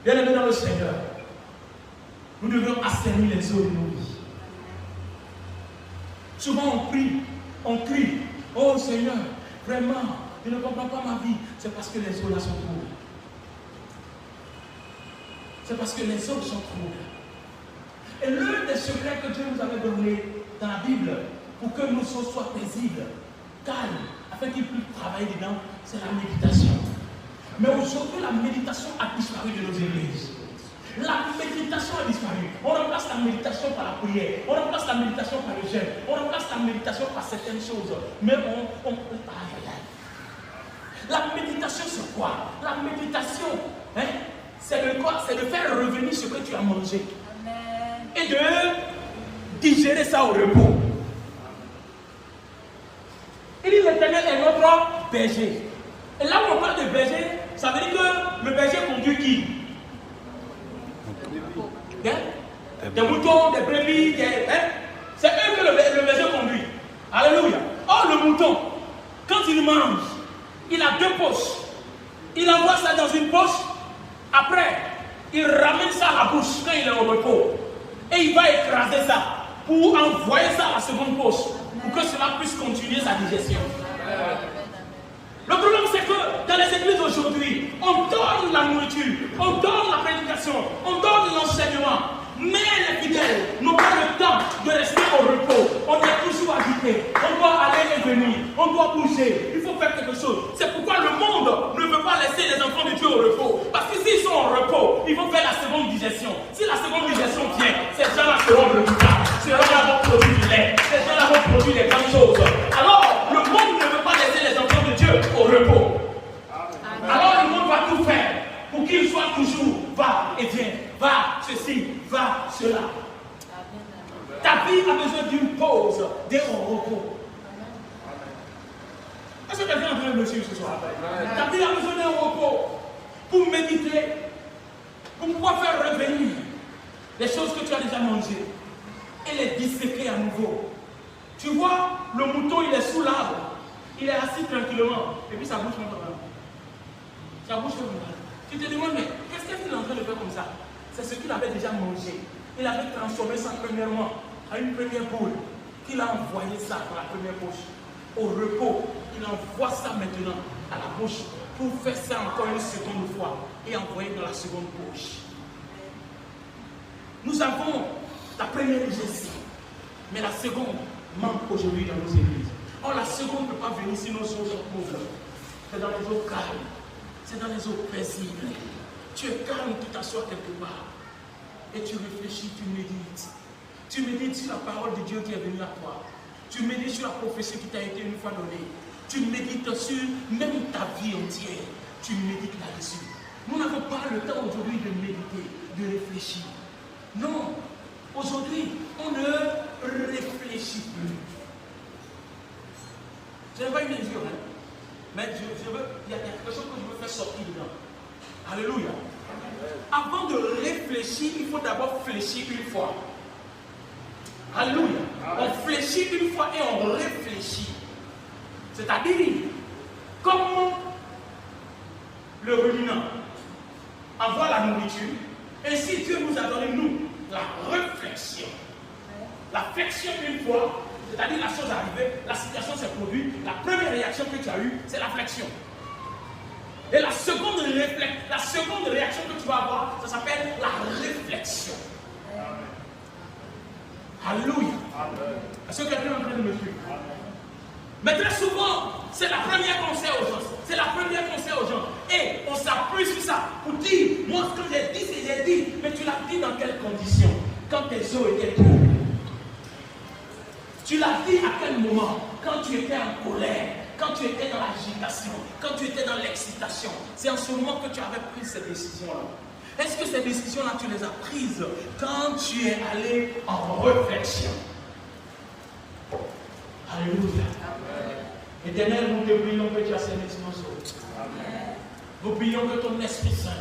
Bien-aimés dans le Seigneur, nous devons assainir les eaux de nos vies. Souvent on crie, oh Seigneur, vraiment, je ne comprends pas ma vie. C'est parce que les eaux là sont troubles. C'est parce que les eaux sont troubles. Et l'un des secrets que Dieu nous avait donné dans la Bible, pour que nos eaux soient paisibles, calmes, afin qu'il puisse travailler dedans, c'est la méditation. Mais aujourd'hui, la méditation a disparu de nos églises. La méditation a disparu. On remplace la méditation par la prière. On remplace la méditation par le jeûne. On remplace la méditation par certaines choses. Mais la méditation, c'est quoi? La méditation, hein, c'est de quoi? C'est de faire revenir ce que tu as mangé. Amen. Et de digérer ça au repos. Il dit l'Éternel est notre berger. Et là où on parle de berger, ça veut dire que le berger conduit qui? Des moutons, des brebis, c'est eux que le berger conduit. Alléluia. Or, le mouton, quand il mange, il a deux poches. Il envoie ça dans une poche. Après, il ramène ça à la bouche quand il est au repos. Et il va écraser ça pour envoyer ça à la seconde poche. Pour que cela puisse continuer sa digestion. Le problème, c'est que dans les églises aujourd'hui, on donne la nourriture, on donne la prédication, on donne l'enseignement. Mais les fidèles n'ont pas le temps de rester au repos. On est toujours agité. On doit aller et venir. On doit bouger. Il faut faire quelque chose. C'est pourquoi le monde ne veut pas laisser les enfants de Dieu au repos. Parce que s'ils sont au repos, ils vont faire la seconde digestion. Si la seconde digestion vient, ces gens-là seront redoutables. Ces gens-là vont produire du lait. Ces gens-là vont produire des grandes choses. Alors, le monde ne veut pas laisser les enfants de Dieu au repos. Alors, le monde va tout faire pour qu'ils soient toujours va et vient. Va ceci, va cela. Ta vie a besoin d'une pause, d'un repos. Est-ce que quelqu'un est en train de me suivre ce soir? Ta vie a besoin d'un repos pour méditer, pour pouvoir faire revenir les choses que tu as déjà mangées et les disséquer à nouveau. Tu vois, le mouton, il est sous l'arbre, il est assis tranquillement, et puis ça bouge comme ça. Ça bouge comme ça. Tu te demandes, mais qu'est-ce qu'il est en train de faire comme ça? C'est ce qu'il avait déjà mangé. Il avait transformé ça premièrement à une première boule. Il a envoyé ça dans la première poche. Au repos, il envoie ça maintenant à la bouche pour faire ça encore une seconde fois et envoyer dans la seconde poche. Nous avons la première digestion, mais la seconde manque aujourd'hui dans nos églises. Or, la seconde ne peut pas venir si nos eaux sont pauvres. C'est dans les eaux calmes, c'est dans les eaux paisibles. Tu es calme, tu t'assois quelque part et tu réfléchis, tu médites. Tu médites sur la parole de Dieu qui est venue à toi. Tu médites sur la prophétie qui t'a été une fois donnée. Tu médites sur même ta vie entière. Tu médites là-dessus. Nous n'avons pas le temps aujourd'hui de méditer, de réfléchir. Non, aujourd'hui, on ne réfléchit plus. Ce n'est pas une injure, hein? Mais il y a quelque chose que je veux faire sortir dedans. Alléluia. Avant de réfléchir, il faut d'abord fléchir une fois. Alléluia. On fléchit une fois et on réfléchit. C'est-à-dire, comme le ruminant envoie la nourriture, ainsi Dieu nous a donné, nous, la réflexion. La flexion une fois, c'est-à-dire la chose arrivée, la situation s'est produite, la première réaction que tu as eue, c'est la flexion. Et la seconde réaction que tu vas avoir, ça s'appelle la réflexion. Alléluia. Est-ce que quelqu'un est en train de me suivre? Mais très souvent, c'est la première qu'on sait aux gens. C'est la première qu'on sait aux gens. Et on s'appuie sur ça pour dire, moi ce que j'ai dit, c'est j'ai dit. Mais tu l'as dit dans quelles conditions? Quand tes os étaient troubles. Tu l'as dit à quel moment? Quand tu étais en colère. Quand tu étais dans l'agitation, quand tu étais dans l'excitation, c'est en ce moment que tu avais pris ces décisions-là. Est-ce que ces décisions-là, tu les as prises quand tu es allé en réflexion? Alléluia. Éternel, nous te prions que tu assainisses nos eaux. Nous prions que ton Esprit Saint